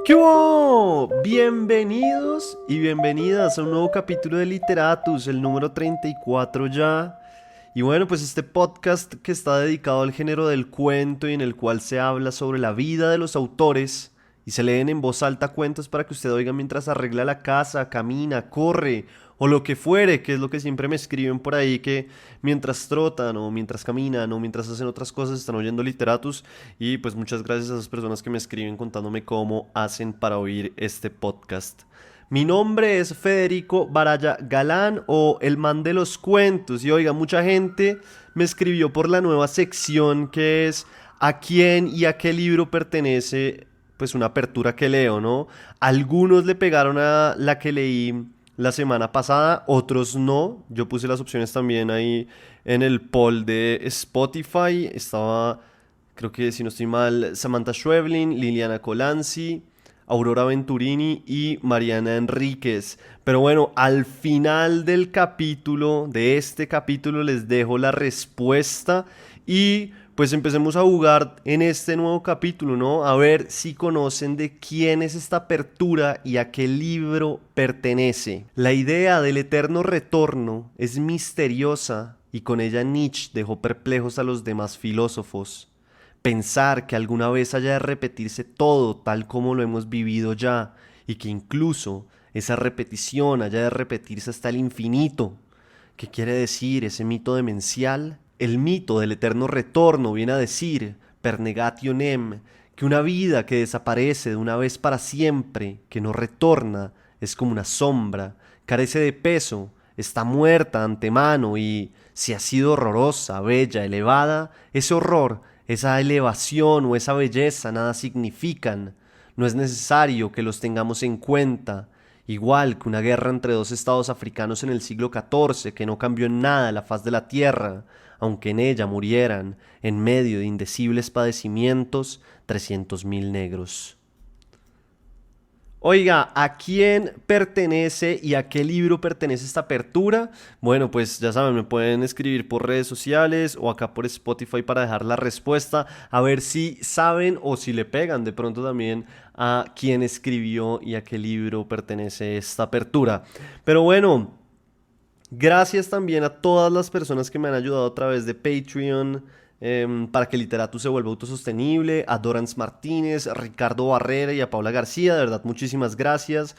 ¿Qué hubo? Bienvenidos y bienvenidas a un nuevo capítulo de Literatus, el número 34 ya. Y bueno, pues este podcast que está dedicado al género del cuento y en el cual se habla sobre la vida de los autores y se leen en voz alta cuentos para que usted oiga mientras arregla la casa, camina, corre o lo que fuere, que es lo que siempre me escriben por ahí, que mientras trotan o mientras caminan o mientras hacen otras cosas están oyendo Literatus. Y pues muchas gracias a esas personas que me escriben contándome cómo hacen para oír este podcast. Mi nombre es Federico Baraya Galán o el man de los cuentos. Y oiga, mucha gente me escribió por la nueva sección que es a quién y a qué libro pertenece pues una apertura que leo, ¿no? Algunos le pegaron a la que leí la semana pasada, otros no. Yo puse las opciones también ahí en el poll de Spotify. Estaba, creo que si no estoy mal, Samantha Schweblin, Liliana Colanzi, Aurora Venturini y Mariana Enríquez. Pero bueno, al final del capítulo, de este capítulo, les dejo la respuesta y pues empecemos a jugar en este nuevo capítulo, ¿no? A ver si conocen de quién es esta apertura y a qué libro pertenece. La idea del eterno retorno es misteriosa y con ella Nietzsche dejó perplejos a los demás filósofos. Pensar que alguna vez haya de repetirse todo tal como lo hemos vivido ya y que incluso esa repetición haya de repetirse hasta el infinito. ¿Qué quiere decir ese mito demencial? El mito del eterno retorno viene a decir, per negationem, que una vida que desaparece de una vez para siempre, que no retorna, es como una sombra, carece de peso, está muerta antemano y, si ha sido horrorosa, bella, elevada, ese horror, esa elevación o esa belleza nada significan. No es necesario que los tengamos en cuenta. Igual que una guerra entre dos estados africanos en el siglo XIV que no cambió en nada la faz de la tierra, aunque en ella murieran, en medio de indecibles padecimientos, 300.000 negros. Oiga, ¿a quién pertenece y a qué libro pertenece esta apertura? Bueno, pues ya saben, me pueden escribir por redes sociales o acá por Spotify para dejar la respuesta, a ver si saben o si le pegan de pronto también a quién escribió y a qué libro pertenece esta apertura. Pero bueno, gracias también a todas las personas que me han ayudado a través de Patreon para que Literatus se vuelva autosostenible, a Dorans Martínez, a Ricardo Barrera y a Paula García, de verdad muchísimas gracias.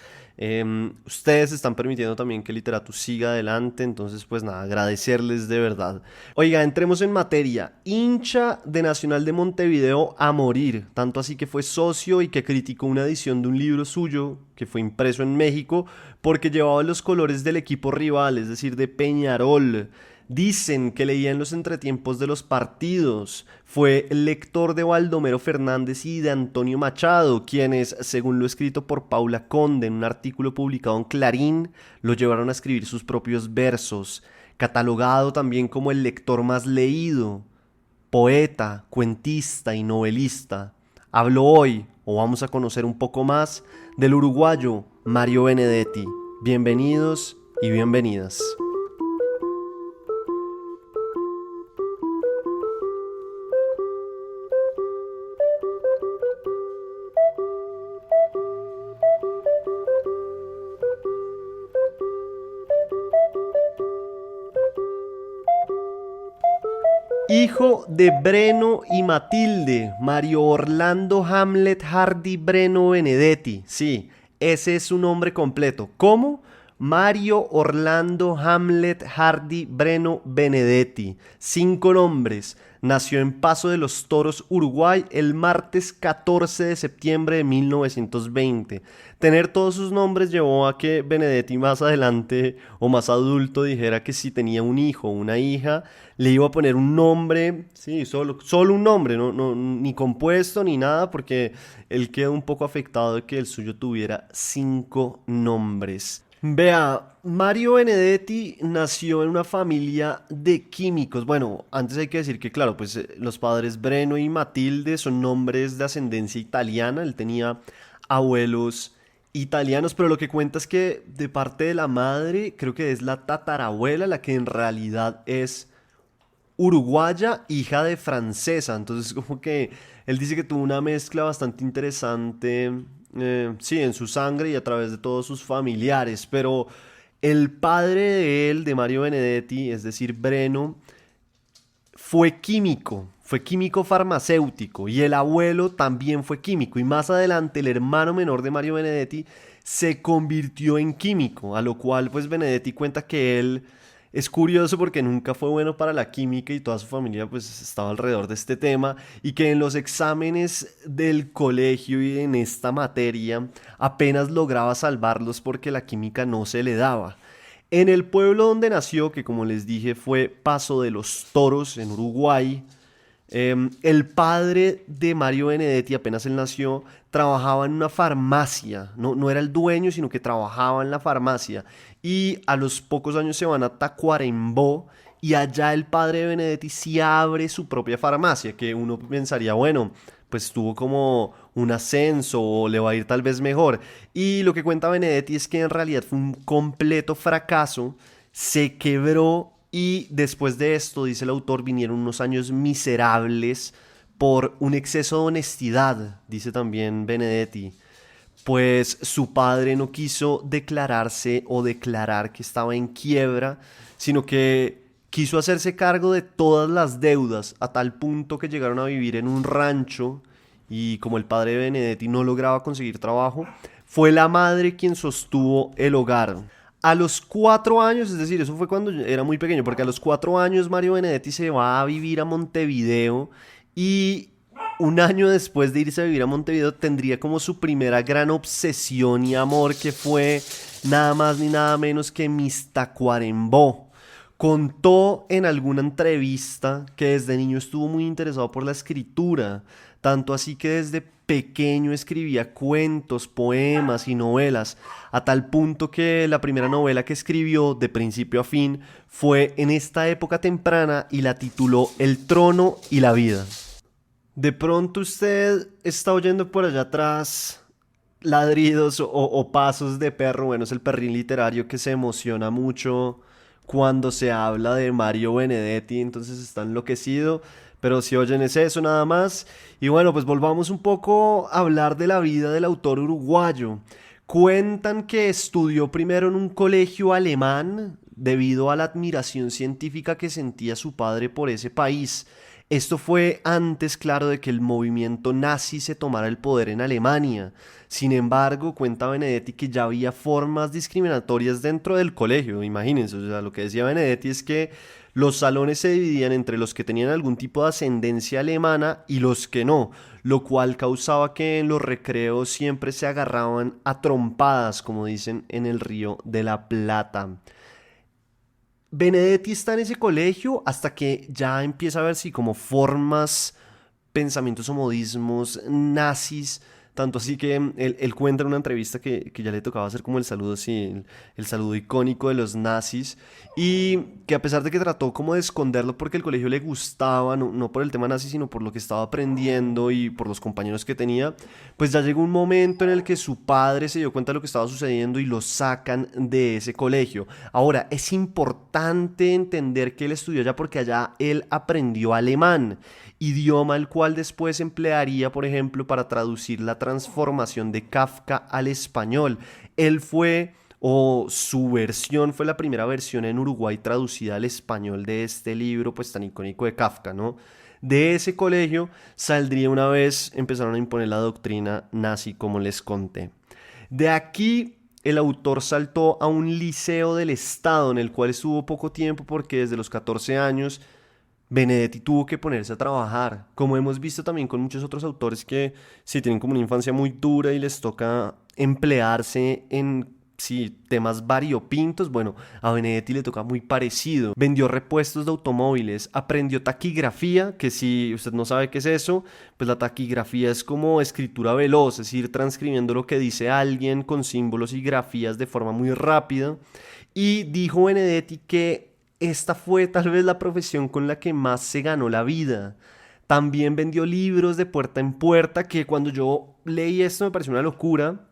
Ustedes están permitiendo también que Literatus siga adelante, entonces pues nada, agradecerles de verdad. Oiga, entremos en materia. Hincha de Nacional de Montevideo a morir, tanto así que fue socio y que criticó una edición de un libro suyo que fue impreso en México porque llevaba los colores del equipo rival, es decir, de Peñarol. Dicen que leía en los entretiempos de los partidos. Fue lector de Baldomero Fernández y de Antonio Machado, quienes, según lo escrito por Paula Conde en un artículo publicado en Clarín, lo llevaron a escribir sus propios versos. Catalogado también como el lector más leído, poeta, cuentista y novelista. Hablo hoy, o vamos a conocer un poco más, del uruguayo Mario Benedetti. Bienvenidos y bienvenidas. Hijo de Breno y Matilde, Mario Orlando Hamlet Hardy Breno Benedetti. Sí, ese es su nombre completo. ¿Cómo? Mario Orlando Hamlet Hardy Breno Benedetti. 5 nombres. Nació en Paso de los Toros, Uruguay, el martes 14 de septiembre de 1920. Tener todos sus nombres llevó a que Benedetti más adelante o más adulto dijera que si tenía un hijo o una hija, le iba a poner un nombre, sí, solo un nombre, no, ni compuesto ni nada, porque él quedó un poco afectado de que el suyo tuviera 5 nombres. Vea, Mario Benedetti nació en una familia de químicos. Bueno, antes hay que decir que, claro, pues los padres Breno y Matilde son nombres de ascendencia italiana. Él tenía abuelos italianos, pero lo que cuenta es que de parte de la madre, creo que es la tatarabuela la que en realidad es uruguaya, hija de francesa. Entonces, como que él dice que tuvo una mezcla bastante interesante sí, en su sangre y a través de todos sus familiares, pero el padre de él, de Mario Benedetti, es decir, Breno, fue químico farmacéutico y el abuelo también fue químico y más adelante el hermano menor de Mario Benedetti se convirtió en químico, a lo cual pues Benedetti cuenta que él es curioso porque nunca fue bueno para la química y toda su familia pues estaba alrededor de este tema y que en los exámenes del colegio y en esta materia apenas lograba salvarlos porque la química no se le daba. En el pueblo donde nació, que como les dije fue Paso de los Toros, en Uruguay, el padre de Mario Benedetti, apenas él nació, trabajaba en una farmacia. No, no era el dueño, sino que trabajaba en la farmacia. Y a los pocos años se van a Tacuarembó y allá el padre de Benedetti sí abre su propia farmacia, que uno pensaría, bueno, pues tuvo como un ascenso o le va a ir tal vez mejor. Y lo que cuenta Benedetti es que en realidad fue un completo fracaso, se quebró y después de esto, dice el autor, vinieron unos años miserables por un exceso de honestidad, dice también Benedetti, pues su padre no quiso declararse o declarar que estaba en quiebra, sino que quiso hacerse cargo de todas las deudas a tal punto que llegaron a vivir en un rancho y como el padre de Benedetti no lograba conseguir trabajo, fue la madre quien sostuvo el hogar. A los 4 años, es decir, eso fue cuando era muy pequeño, porque a los 4 años Mario Benedetti se va a vivir a Montevideo y un año después de irse a vivir a Montevideo tendría como su primera gran obsesión y amor que fue nada más ni nada menos que Mistacuarembó. Contó en alguna entrevista que desde niño estuvo muy interesado por la escritura, tanto así que desde pequeño escribía cuentos, poemas y novelas, a tal punto que la primera novela que escribió de principio a fin fue en esta época temprana y la tituló El trono y la vida. De pronto usted está oyendo por allá atrás ladridos o pasos de perro, bueno, es el perrín literario que se emociona mucho cuando se habla de Mario Benedetti, entonces está enloquecido, pero si oyen es eso nada más. Y bueno, pues volvamos un poco a hablar de la vida del autor uruguayo. Cuentan que estudió primero en un colegio alemán debido a la admiración científica que sentía su padre por ese país. Esto fue antes, claro, de que el movimiento nazi se tomara el poder en Alemania. Sin embargo, cuenta Benedetti que ya había formas discriminatorias dentro del colegio. Imagínense, o sea, lo que decía Benedetti es que los salones se dividían entre los que tenían algún tipo de ascendencia alemana y los que no, lo cual causaba que en los recreos siempre se agarraban a trompadas, como dicen en el Río de la Plata. Benedetti está en ese colegio hasta que ya empieza a ver si como formas, pensamientos o modismos nazis, tanto así que él cuenta en una entrevista que ya le tocaba hacer como el saludo, sí, el saludo icónico de los nazis, y que a pesar de que trató como de esconderlo porque el colegio le gustaba, no, no por el tema nazi, sino por lo que estaba aprendiendo y por los compañeros que tenía, pues ya llegó un momento en el que su padre se dio cuenta de lo que estaba sucediendo y lo sacan de ese colegio. Ahora, es importante entender que él estudió allá porque allá él aprendió alemán, idioma el cual después emplearía, por ejemplo, para traducir la transformación de Kafka al español. Él fue, o su versión fue la primera versión en Uruguay traducida al español de este libro, pues tan icónico de Kafka, ¿no? De ese colegio saldría una vez empezaron a imponer la doctrina nazi, como les conté. De aquí el autor saltó a un liceo del Estado en el cual estuvo poco tiempo porque desde los 14 años Benedetti tuvo que ponerse a trabajar, como hemos visto también con muchos otros autores que sí tienen como una infancia muy dura y les toca emplearse en sí, temas variopintos. Bueno, a Benedetti le toca muy parecido. Vendió repuestos de automóviles, aprendió taquigrafía, que si usted no sabe qué es eso, pues la taquigrafía es como escritura veloz, es ir transcribiendo lo que dice alguien con símbolos y grafías de forma muy rápida. Y dijo Benedetti que esta fue tal vez la profesión con la que más se ganó la vida. También vendió libros de puerta en puerta, que cuando yo leí esto me pareció una locura,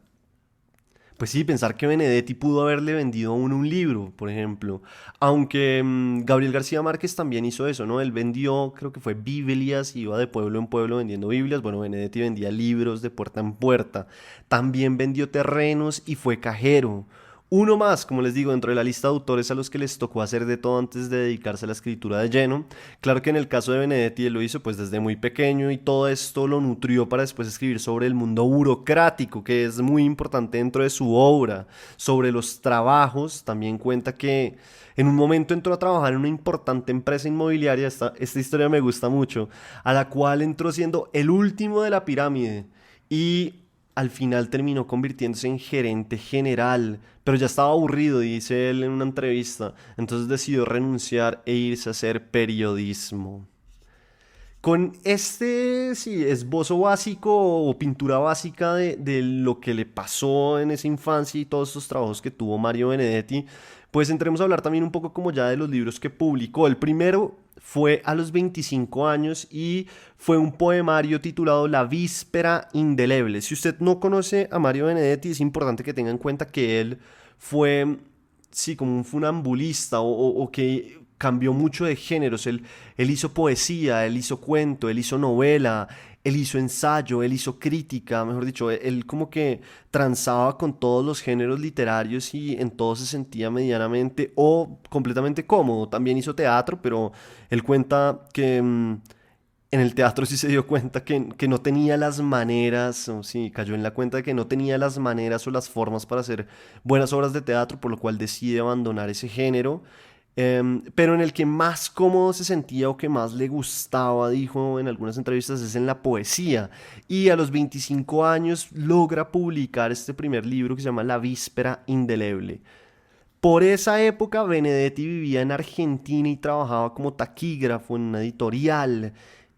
Pues sí, pensar que Benedetti pudo haberle vendido a uno un libro, por ejemplo. Aunque Gabriel García Márquez también hizo eso, ¿no? Él vendió, creo que fue Biblias, iba de pueblo en pueblo vendiendo Biblias. Bueno, Benedetti vendía libros de puerta en puerta. También vendió terrenos y fue cajero. Uno más, como les digo, dentro de la lista de autores a los que les tocó hacer de todo antes de dedicarse a la escritura de lleno. Claro que en el caso de Benedetti él lo hizo pues desde muy pequeño y todo esto lo nutrió para después escribir sobre el mundo burocrático, que es muy importante dentro de su obra, sobre los trabajos. También cuenta que en un momento entró a trabajar en una importante empresa inmobiliaria, esta historia me gusta mucho, a la cual entró siendo el último de la pirámide y al final terminó convirtiéndose en gerente general, pero ya estaba aburrido, dice él en una entrevista, entonces decidió renunciar e irse a hacer periodismo. Con este sí, esbozo básico o pintura básica de lo que le pasó en esa infancia y todos estos trabajos que tuvo Mario Benedetti, pues entremos a hablar también un poco como ya de los libros que publicó. El primero fue a los 25 años y fue un poemario titulado La Víspera Indeleble. Si usted no conoce a Mario Benedetti, es importante que tenga en cuenta que él fue, sí, como un funambulista o que cambió mucho de géneros. Él hizo poesía, él hizo cuento, él hizo novela, él hizo ensayo, él hizo crítica, mejor dicho, él como que transaba con todos los géneros literarios y en todo se sentía medianamente o completamente cómodo. También hizo teatro, pero él cuenta que en el teatro sí se dio cuenta que no tenía las maneras, o sí, cayó en la cuenta de que no tenía las maneras o las formas para hacer buenas obras de teatro, por lo cual decide abandonar ese género. Pero en el que más cómodo se sentía o que más le gustaba, dijo en algunas entrevistas, es en la poesía. Y a los 25 años logra publicar este primer libro que se llama La Víspera Indeleble. Por esa época Benedetti vivía en Argentina y trabajaba como taquígrafo en una editorial.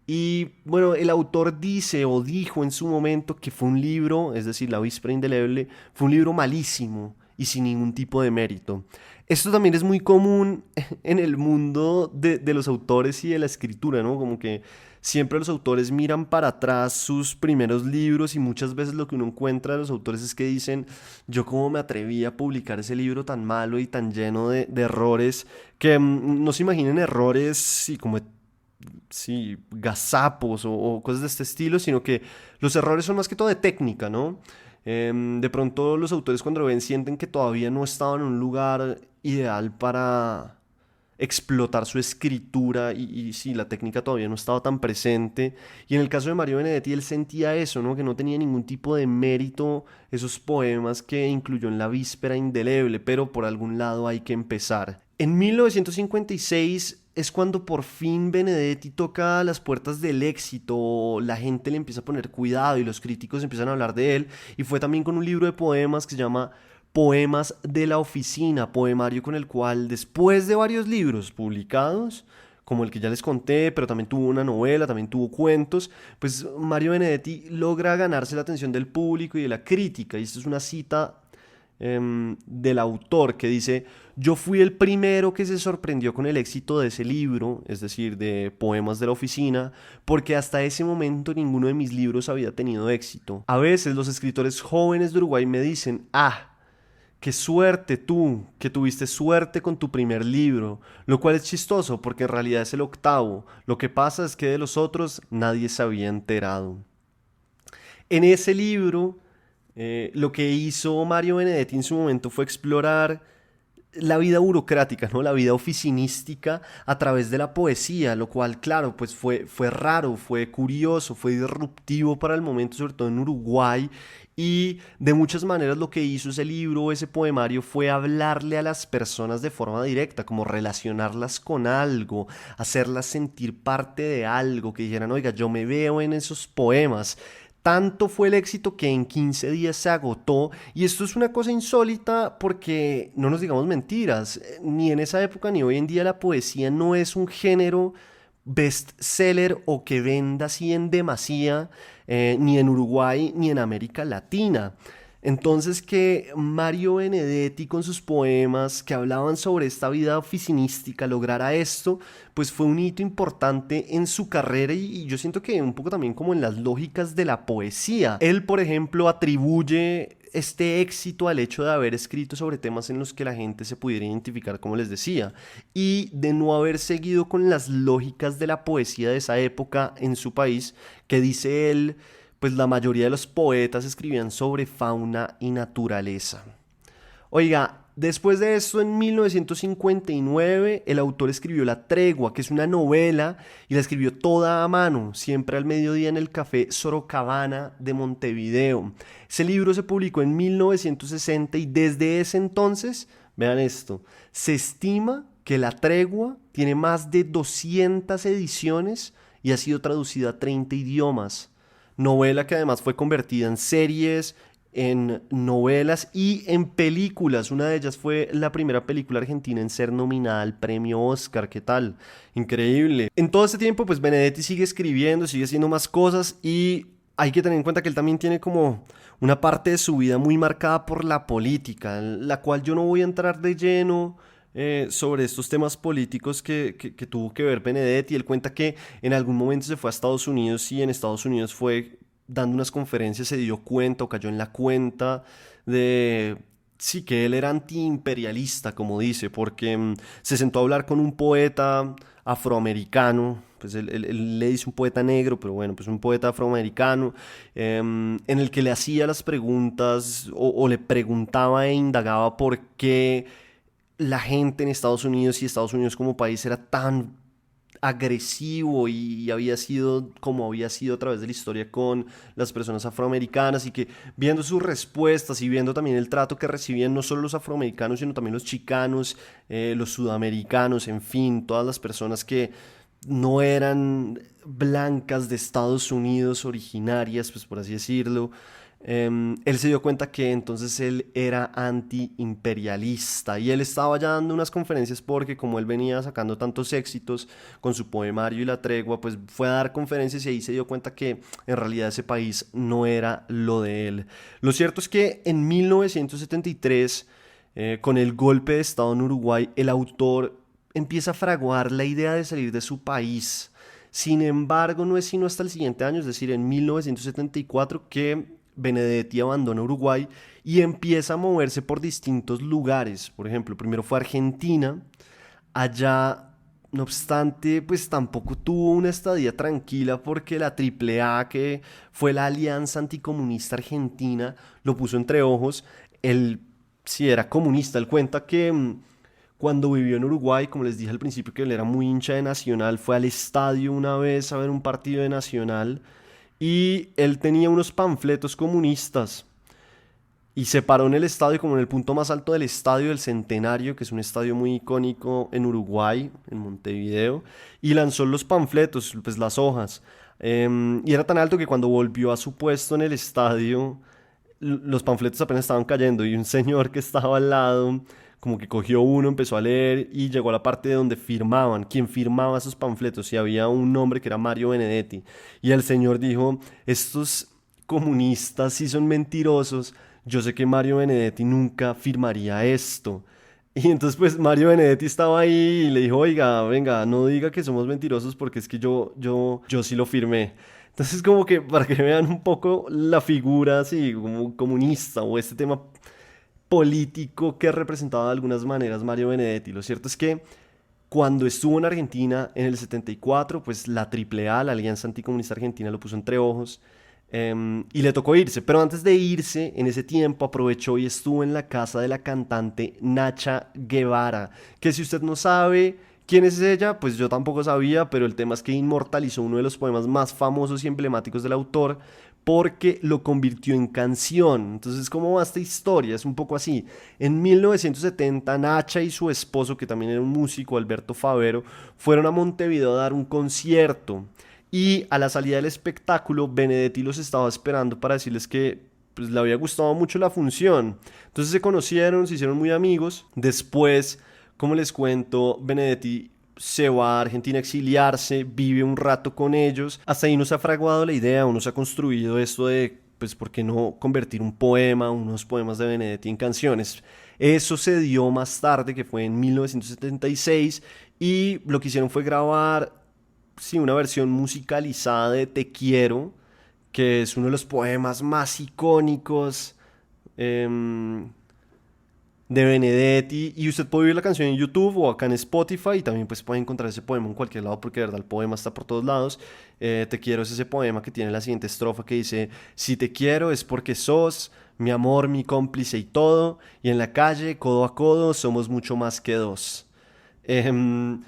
Y bueno, el autor dice o dijo en su momento que fue un libro, es decir, La Víspera Indeleble, fue un libro malísimo y sin ningún tipo de mérito. Esto también es muy común en el mundo de los autores y de la escritura, ¿no? Como que siempre los autores miran para atrás sus primeros libros y muchas veces lo que uno encuentra de los autores es que dicen, yo cómo me atreví a publicar ese libro tan malo y tan lleno de errores, que no se imaginen errores sí, como sí, gazapos o cosas de este estilo, sino que los errores son más que todo de técnica, ¿no? De pronto los autores cuando lo ven sienten que todavía no estaban en un lugar ideal para explotar su escritura y sí, la técnica todavía no estaba tan presente. Y en el caso de Mario Benedetti, él sentía eso, ¿no? Que no tenía ningún tipo de mérito esos poemas que incluyó en La Víspera Indeleble, pero por algún lado hay que empezar. En 1956 es cuando por fin Benedetti toca las puertas del éxito, la gente le empieza a poner cuidado y los críticos empiezan a hablar de él, y fue también con un libro de poemas que se llama Poemas de la Oficina, poemario con el cual después de varios libros publicados, como el que ya les conté, pero también tuvo una novela, también tuvo cuentos, pues Mario Benedetti logra ganarse la atención del público y de la crítica, y esto es una cita del autor que dice, yo fui el primero que se sorprendió con el éxito de ese libro, es decir, de Poemas de la Oficina, porque hasta ese momento ninguno de mis libros había tenido éxito. A veces los escritores jóvenes de Uruguay me dicen, qué suerte tú, que tuviste suerte con tu primer libro, lo cual es chistoso porque en realidad es el octavo. Lo que pasa es que de los otros nadie se había enterado. En ese libro, lo que hizo Mario Benedetti en su momento fue explorar la vida burocrática, ¿no? La vida oficinística a través de la poesía, lo cual, claro, pues fue raro, fue curioso, fue disruptivo para el momento, sobre todo en Uruguay, y de muchas maneras lo que hizo ese libro, ese poemario, fue hablarle a las personas de forma directa, como relacionarlas con algo, hacerlas sentir parte de algo, que dijeran, oiga, yo me veo en esos poemas. Tanto fue el éxito que en 15 días se agotó, y esto es una cosa insólita porque no nos digamos mentiras, ni en esa época ni hoy en día la poesía no es un género bestseller o que venda así en demasía, ni en Uruguay ni en América Latina. Entonces que Mario Benedetti con sus poemas que hablaban sobre esta vida oficinística lograra esto, pues fue un hito importante en su carrera y yo siento que un poco también como en las lógicas de la poesía. Él, por ejemplo, atribuye este éxito al hecho de haber escrito sobre temas en los que la gente se pudiera identificar, como les decía, y de no haber seguido con las lógicas de la poesía de esa época en su país, que dice él, pues la mayoría de los poetas escribían sobre fauna y naturaleza. Oiga, después de esto, en 1959, el autor escribió La Tregua, que es una novela, y la escribió toda a mano, siempre al mediodía en el Café Sorocabana de Montevideo. Ese libro se publicó en 1960 y desde ese entonces, vean esto, se estima que La Tregua tiene más de 200 ediciones y ha sido traducida a 30 idiomas. Novela que además fue convertida en series, en novelas y en películas. Una de ellas fue la primera película argentina en ser nominada al premio Oscar. ¿Qué tal? Increíble. En todo este tiempo, pues Benedetti sigue escribiendo, sigue haciendo más cosas y hay que tener en cuenta que él también tiene como una parte de su vida muy marcada por la política, en la cual yo no voy a entrar de lleno sobre estos temas políticos que tuvo que ver Benedetti. Él cuenta que en algún momento se fue a Estados Unidos y en Estados Unidos fue dando unas conferencias, se dio cuenta o cayó en la cuenta de, sí, que él era antiimperialista, como dice, porque se sentó a hablar con un poeta afroamericano, pues él le dice un poeta negro, pero bueno, pues un poeta afroamericano, en el que le hacía las preguntas o le preguntaba e indagaba por qué la gente en Estados Unidos y Estados Unidos como país era tan agresivo y había sido como había sido a través de la historia con las personas afroamericanas y que viendo sus respuestas y viendo también el trato que recibían no solo los afroamericanos sino también los chicanos, los sudamericanos, en fin, todas las personas que no eran blancas de Estados Unidos originarias, pues por así decirlo. Él se dio cuenta que entonces él era antiimperialista y él estaba ya dando unas conferencias porque como él venía sacando tantos éxitos con su poemario y La Tregua, pues fue a dar conferencias y ahí se dio cuenta que en realidad ese país no era lo de él. Lo cierto es que en 1973, con el golpe de estado en Uruguay, el autor empieza a fraguar la idea de salir de su país. Sin embargo, no es sino hasta el siguiente año, es decir, en 1974, que Benedetti abandona Uruguay y empieza a moverse por distintos lugares. Por ejemplo, primero fue a Argentina. Allá, no obstante, pues tampoco tuvo una estadía tranquila porque la AAA, que fue la Alianza Anticomunista Argentina, lo puso entre ojos. Él sí era comunista. Él cuenta que cuando vivió en Uruguay, como les dije al principio que él era muy hincha de Nacional, fue al estadio una vez a ver un partido de Nacional y él tenía unos panfletos comunistas y se paró en el estadio, como en el punto más alto del estadio del Centenario, que es un estadio muy icónico en Uruguay, en Montevideo, y lanzó los panfletos, pues las hojas. Y era tan alto que cuando volvió a su puesto en el estadio, los panfletos apenas estaban cayendo y un señor que estaba al lado como que cogió uno, empezó a leer y llegó a la parte de donde firmaban, quién firmaba esos panfletos y había un nombre que era Mario Benedetti y el señor dijo, estos comunistas sí son mentirosos, yo sé que Mario Benedetti nunca firmaría esto. Y entonces pues Mario Benedetti estaba ahí y le dijo, oiga, venga, no diga que somos mentirosos porque es que yo sí lo firmé. Entonces como que para que vean un poco la figura así como comunista o este tema político que representaba de algunas maneras Mario Benedetti. Lo cierto es que cuando estuvo en Argentina en el 74, pues la AAA, la Alianza Anticomunista Argentina, lo puso entre ojos y le tocó irse. Pero antes de irse, en ese tiempo aprovechó y estuvo en la casa de la cantante Nacha Guevara, que si usted no sabe quién es ella, pues yo tampoco sabía, pero el tema es que inmortalizó uno de los poemas más famosos y emblemáticos del autor porque lo convirtió en canción. Entonces, ¿cómo va esta historia? Es un poco así. En 1970, Nacha y su esposo, que también era un músico, Alberto Favero, fueron a Montevideo a dar un concierto. Y a la salida del espectáculo, Benedetti los estaba esperando para decirles que pues, le había gustado mucho la función. Entonces se conocieron, se hicieron muy amigos. Después, como les cuento, Benedetti se va a Argentina a exiliarse, vive un rato con ellos. Hasta ahí nos ha fraguado la idea, o nos ha construido esto de pues ¿por qué no convertir un poema, unos poemas de Benedetti en canciones? Eso se dio más tarde, que fue en 1976, y lo que hicieron fue grabar, sí, una versión musicalizada de Te Quiero, que es uno de los poemas más icónicos em, de Benedetti. Y usted puede oír la canción en YouTube o acá en Spotify, y también pues puede encontrar ese poema en cualquier lado, porque de verdad el poema está por todos lados. Te quiero es ese poema que tiene la siguiente estrofa que dice: si te quiero es porque sos mi amor, mi cómplice y todo, y en la calle, codo a codo, somos mucho más que dos. Em,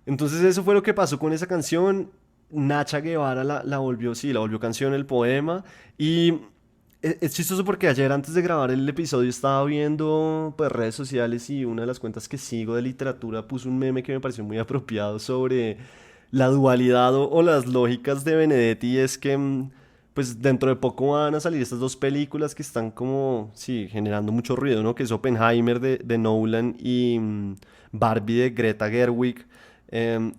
entonces eso fue lo que pasó con esa canción. Nacha Guevara la volvió, sí, la volvió canción el poema. Y es chistoso porque ayer antes de grabar el episodio estaba viendo pues, redes sociales, y una de las cuentas que sigo de literatura puso un meme que me pareció muy apropiado sobre la dualidad o las lógicas de Benedetti. Y es que pues dentro de poco van a salir estas dos películas que están como, sí, generando mucho ruido, ¿no? Que es Oppenheimer de Nolan y Barbie de Greta Gerwig.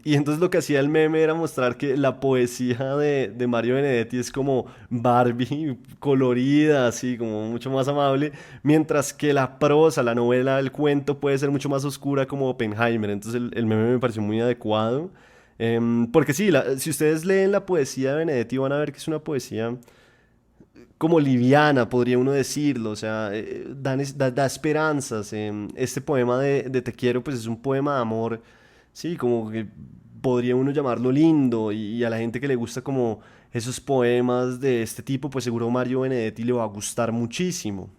Y entonces lo que hacía el meme era mostrar que la poesía de Mario Benedetti es como Barbie colorida, así como mucho más amable, mientras que la prosa, la novela, el cuento puede ser mucho más oscura como Oppenheimer. Entonces el meme me pareció muy adecuado. Porque sí, si ustedes leen la poesía de Benedetti van a ver que es una poesía como liviana, podría uno decirlo. O sea, da esperanzas. Este poema de Te quiero, pues es un poema de amor, sí, como que podría uno llamarlo lindo, y a la gente que le gusta como esos poemas de este tipo, pues seguro Mario Benedetti le va a gustar muchísimo.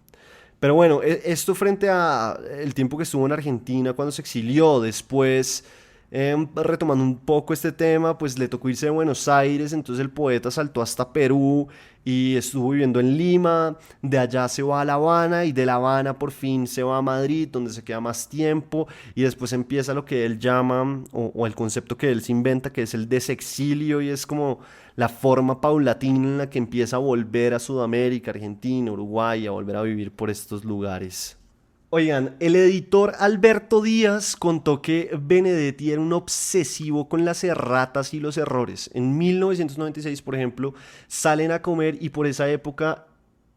Pero bueno, esto frente a el tiempo que estuvo en Argentina cuando se exilió. Después, retomando un poco este tema, pues le tocó irse de Buenos Aires. Entonces el poeta saltó hasta Perú y estuvo viviendo en Lima. De allá se va a La Habana, y de La Habana por fin se va a Madrid, donde se queda más tiempo. Y después empieza lo que él llama, o el concepto que él se inventa, que es el desexilio, y es como la forma paulatina en la que empieza a volver a Sudamérica, Argentina, Uruguay, a volver a vivir por estos lugares. Oigan, el editor Alberto Díaz contó que Benedetti era un obsesivo con las erratas y los errores. En 1996, por ejemplo, salen a comer, y por esa época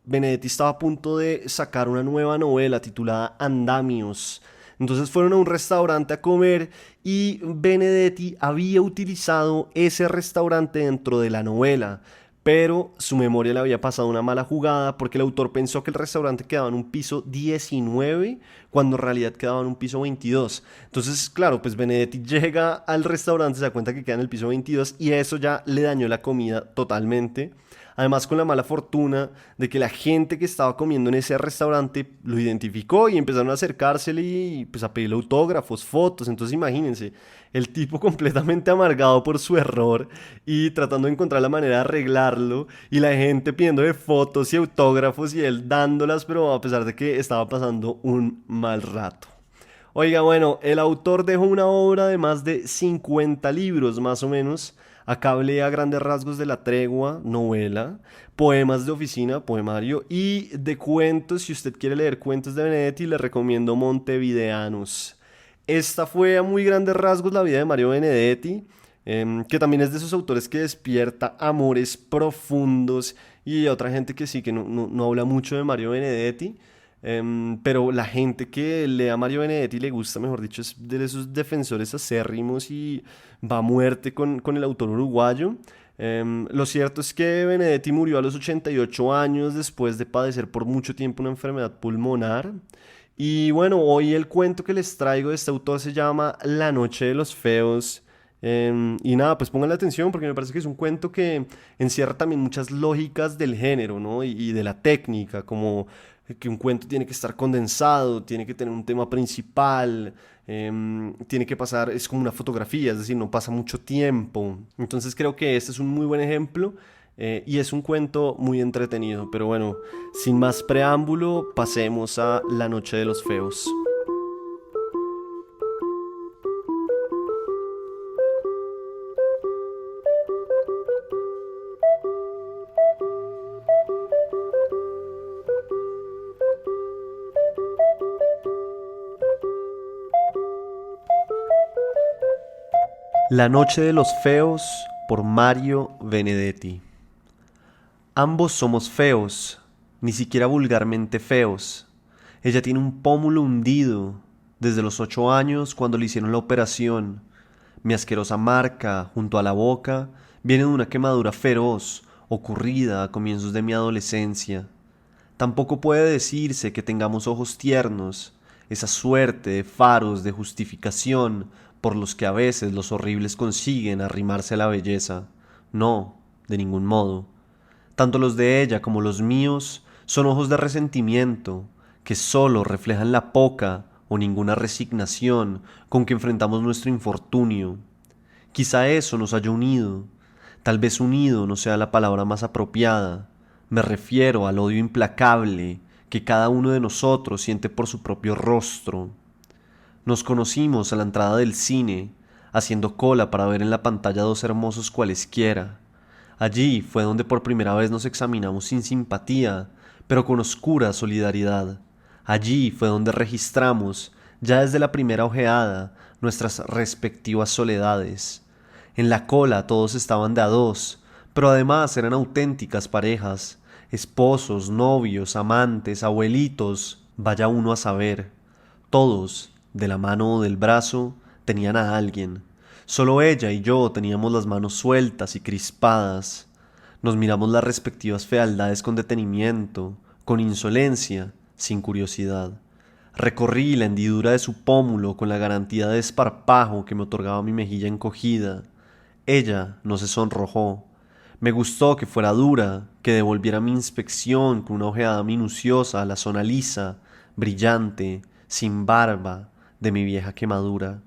Benedetti estaba a punto de sacar una nueva novela titulada Andamios. Entonces fueron a un restaurante a comer, y Benedetti había utilizado ese restaurante dentro de la novela, pero su memoria le había pasado una mala jugada porque el autor pensó que el restaurante quedaba en un piso 19 cuando en realidad quedaba en un piso 22. Entonces, claro, pues Benedetti llega al restaurante, se da cuenta que queda en el piso 22, y eso ya le dañó la comida totalmente. Además, con la mala fortuna de que la gente que estaba comiendo en ese restaurante lo identificó y empezaron a acercársele y pues a pedirle autógrafos, fotos. Entonces imagínense, el tipo completamente amargado por su error y tratando de encontrar la manera de arreglarlo, y la gente pidiéndole fotos y autógrafos y él dándolas, pero a pesar de que estaba pasando un mal rato. Oiga, bueno, el autor dejó una obra de más de 50 libros, más o menos. Acá hablé a grandes rasgos de La Tregua, novela, poemas de oficina, poemario, y de cuentos. Si usted quiere leer cuentos de Benedetti, le recomiendo Montevideanos. Esta fue a muy grandes rasgos la vida de Mario Benedetti, que también es de esos autores que despierta amores profundos, y otra gente que sí, que no habla mucho de Mario Benedetti. Pero la gente que lee a Mario Benedetti le gusta, mejor dicho, es de esos defensores acérrimos, y va a muerte con el autor uruguayo. Lo cierto es que Benedetti murió a los 88 años después de padecer por mucho tiempo una enfermedad pulmonar. Y bueno, hoy el cuento que les traigo de este autor se llama La Noche de los Feos. Y nada, pues pongan la atención porque me parece que es un cuento que encierra también muchas lógicas del género, ¿no? Y de la técnica, como que un cuento tiene que estar condensado, tiene que tener un tema principal, tiene que pasar, es como una fotografía, es decir, no pasa mucho tiempo. Entonces creo que este es un muy buen ejemplo, y es un cuento muy entretenido. Pero bueno, sin más preámbulo, pasemos a La Noche de los Feos. La Noche de los Feos por Mario Benedetti. Ambos somos feos, ni siquiera vulgarmente feos. Ella tiene un pómulo hundido desde los 8 años cuando le hicieron la operación. Mi asquerosa marca junto a la boca viene de una quemadura feroz ocurrida a comienzos de mi adolescencia. Tampoco puede decirse que tengamos ojos tiernos, esa suerte de faros de justificación por los que a veces los horribles consiguen arrimarse a la belleza. No, de ningún modo. Tanto los de ella como los míos son ojos de resentimiento, que solo reflejan la poca o ninguna resignación con que enfrentamos nuestro infortunio. Quizá eso nos haya unido. Tal vez unido no sea la palabra más apropiada. Me refiero al odio implacable que cada uno de nosotros siente por su propio rostro. Nos conocimos a la entrada del cine, haciendo cola para ver en la pantalla dos hermosos cualesquiera. Allí fue donde por primera vez nos examinamos sin simpatía, pero con oscura solidaridad. Allí fue donde registramos, ya desde la primera ojeada, nuestras respectivas soledades. En la cola todos estaban de a dos, pero además eran auténticas parejas, esposos, novios, amantes, abuelitos, vaya uno a saber. Todos, de la mano o del brazo, tenían a alguien. Solo ella y yo teníamos las manos sueltas y crispadas. Nos miramos las respectivas fealdades con detenimiento, con insolencia, sin curiosidad. Recorrí la hendidura de su pómulo con la garantía de desparpajo que me otorgaba mi mejilla encogida. Ella no se sonrojó. Me gustó que fuera dura, que devolviera mi inspección con una ojeada minuciosa a la zona lisa, brillante, sin barba, de mi vieja quemadura.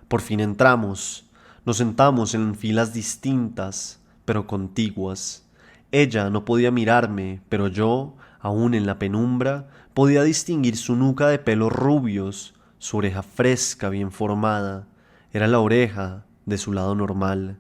Por fin entramos. Nos sentamos en filas distintas, pero contiguas. Ella no podía mirarme, pero yo, aún en la penumbra, podía distinguir su nuca de pelos rubios, su oreja fresca, bien formada. Era la oreja de su lado normal.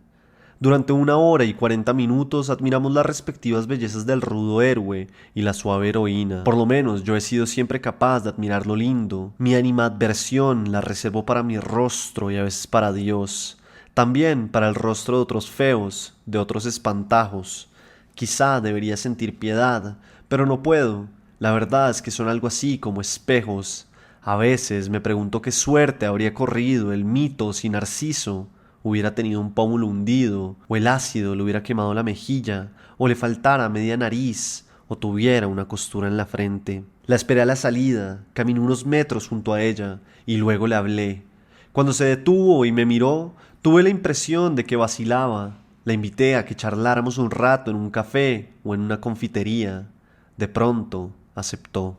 Durante 1 hora y 40 minutos admiramos las respectivas bellezas del rudo héroe y la suave heroína. Por lo menos yo he sido siempre capaz de admirar lo lindo. Mi animadversión la reservo para mi rostro y a veces para Dios. También para el rostro de otros feos, de otros espantajos. Quizá debería sentir piedad, pero no puedo. La verdad es que son algo así como espejos. A veces me pregunto qué suerte habría corrido el mito si Narciso hubiera tenido un pómulo hundido, o el ácido le hubiera quemado la mejilla, o le faltara media nariz, o tuviera una costura en la frente. La esperé a la salida, caminé unos metros junto a ella, y luego le hablé. Cuando se detuvo y me miró, tuve la impresión de que vacilaba. La invité a que charláramos un rato en un café o en una confitería. De pronto, aceptó.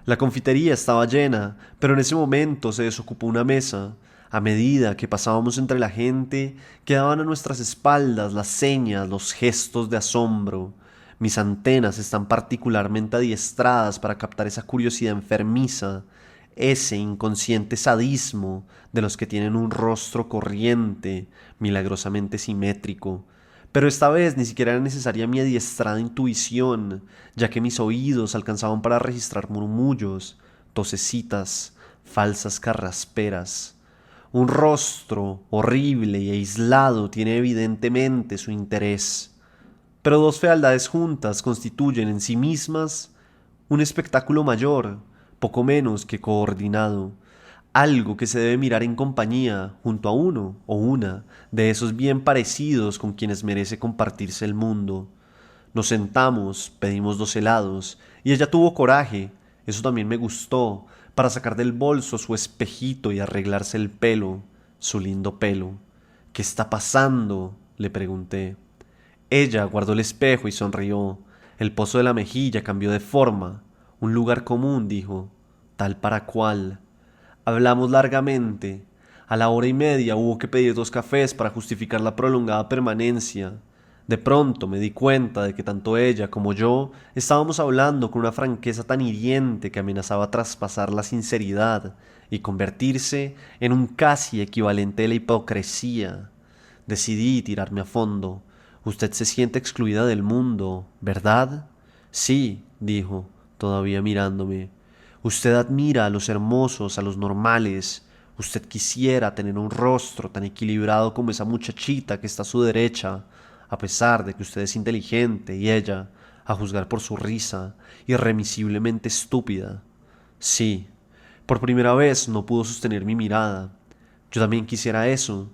La confitería estaba llena, pero en ese momento se desocupó una mesa. A medida que pasábamos entre la gente, quedaban a nuestras espaldas las señas, los gestos de asombro. Mis antenas están particularmente adiestradas para captar esa curiosidad enfermiza, ese inconsciente sadismo de los que tienen un rostro corriente, milagrosamente simétrico. Pero esta vez ni siquiera era necesaria mi adiestrada intuición, ya que mis oídos alcanzaban para registrar murmullos, tosecitas, falsas carrasperas. Un rostro horrible y aislado tiene evidentemente su interés, pero dos fealdades juntas constituyen en sí mismas un espectáculo mayor, poco menos que coordinado, algo que se debe mirar en compañía junto a uno o una de esos bien parecidos con quienes merece compartirse el mundo. Nos sentamos, pedimos 2 helados, y ella tuvo coraje, eso también me gustó, para sacar del bolso su espejito y arreglarse el pelo, su lindo pelo. ¿Qué está pasando?, le pregunté. Ella guardó el espejo y sonrió. El pozo de la mejilla cambió de forma. Un lugar común, dijo, tal para cual. Hablamos largamente. A la 1 hora y media hubo que pedir 2 cafés para justificar la prolongada permanencia. De pronto me di cuenta de que tanto ella como yo estábamos hablando con una franqueza tan hiriente que amenazaba traspasar la sinceridad y convertirse en un casi equivalente de la hipocresía. Decidí tirarme a fondo. Usted se siente excluida del mundo, ¿verdad? Sí, dijo, todavía mirándome. Usted admira a los hermosos, a los normales. Usted quisiera tener un rostro tan equilibrado como esa muchachita que está a su derecha, a pesar de que usted es inteligente y ella, a juzgar por su risa, irremisiblemente estúpida. Sí, por primera vez no pudo sostener mi mirada. Yo también quisiera eso,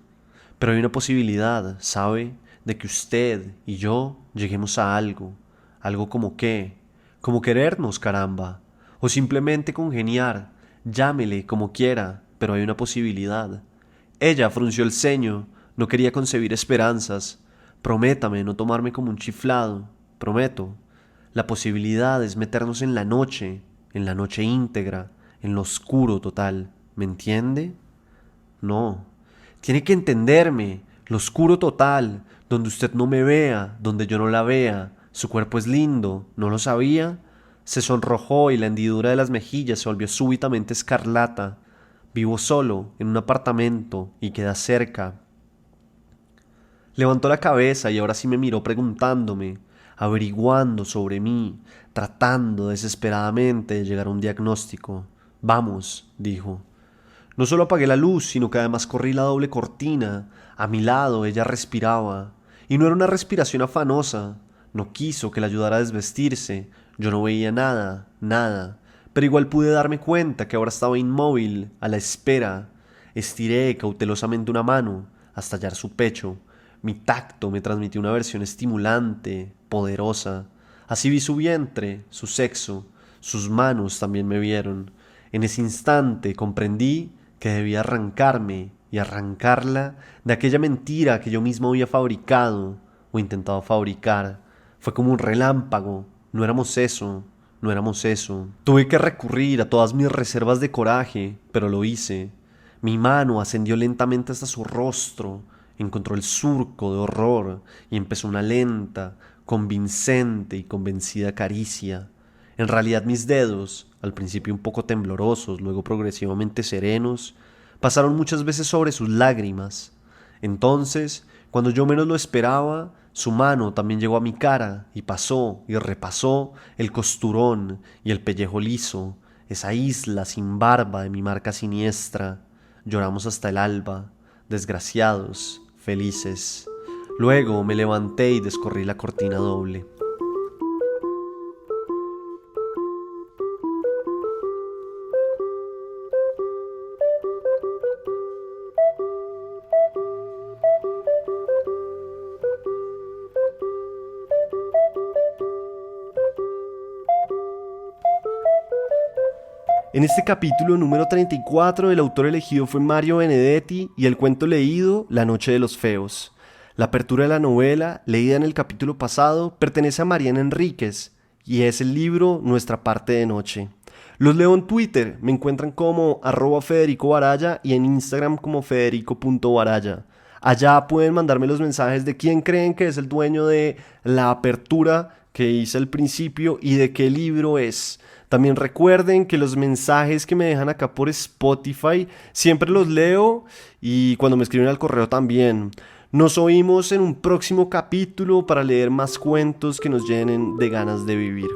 pero hay una posibilidad, ¿sabe? De que usted y yo lleguemos a algo. ¿Algo como qué? Como querernos, caramba. O simplemente congeniar. Llámele como quiera, pero hay una posibilidad. Ella frunció el ceño. No quería concebir esperanzas. Prométame no tomarme como un chiflado. Prometo. La posibilidad es meternos en la noche íntegra, en lo oscuro total. ¿Me entiende? No. Tiene que entenderme. Lo oscuro total, donde usted no me vea, donde yo no la vea. Su cuerpo es lindo, ¿no lo sabía? Se sonrojó y la hendidura de las mejillas se volvió súbitamente escarlata. Vivo solo, en un apartamento, y queda cerca. Levantó la cabeza y ahora sí me miró preguntándome, averiguando sobre mí, tratando desesperadamente de llegar a un diagnóstico. Vamos, dijo. No solo apagué la luz, sino que además corrí la doble cortina. A mi lado ella respiraba. Y no era una respiración afanosa. No quiso que la ayudara a desvestirse. Yo no veía nada, nada. Pero igual pude darme cuenta que ahora estaba inmóvil, a la espera. Estiré cautelosamente una mano hasta hallar su pecho. Mi tacto me transmitió una versión estimulante, poderosa. Así vi su vientre, su sexo. Sus manos también me vieron. En ese instante comprendí que debía arrancarme y arrancarla de aquella mentira que yo mismo había fabricado o intentado fabricar. Fue como un relámpago. No éramos eso, no éramos eso. Tuve que recurrir a todas mis reservas de coraje, pero lo hice. Mi mano ascendió lentamente hasta su rostro, encontró el surco de horror y empezó una lenta, convincente y convencida caricia. En realidad mis dedos, al principio un poco temblorosos, luego progresivamente serenos, pasaron muchas veces sobre sus lágrimas. Entonces, cuando yo menos lo esperaba, su mano también llegó a mi cara y pasó y repasó el costurón y el pellejo liso, esa isla sin barba de mi marca siniestra. Lloramos hasta el alba, desgraciados, felices. Luego me levanté y descorrí la cortina doble. En este capítulo número 34 el autor elegido fue Mario Benedetti y el cuento leído La Noche de los Feos. La apertura de la novela, leída en el capítulo pasado, pertenece a Mariana Enríquez y es el libro Nuestra parte de noche. Los leo en Twitter, me encuentran como @FedericoBaraya y en Instagram como federico.baraya. Allá pueden mandarme los mensajes de quién creen que es el dueño de la apertura que hice al principio y de qué libro es. También recuerden que los mensajes que me dejan acá por Spotify siempre los leo y cuando me escriben al correo también. Nos oímos en un próximo capítulo para leer más cuentos que nos llenen de ganas de vivir.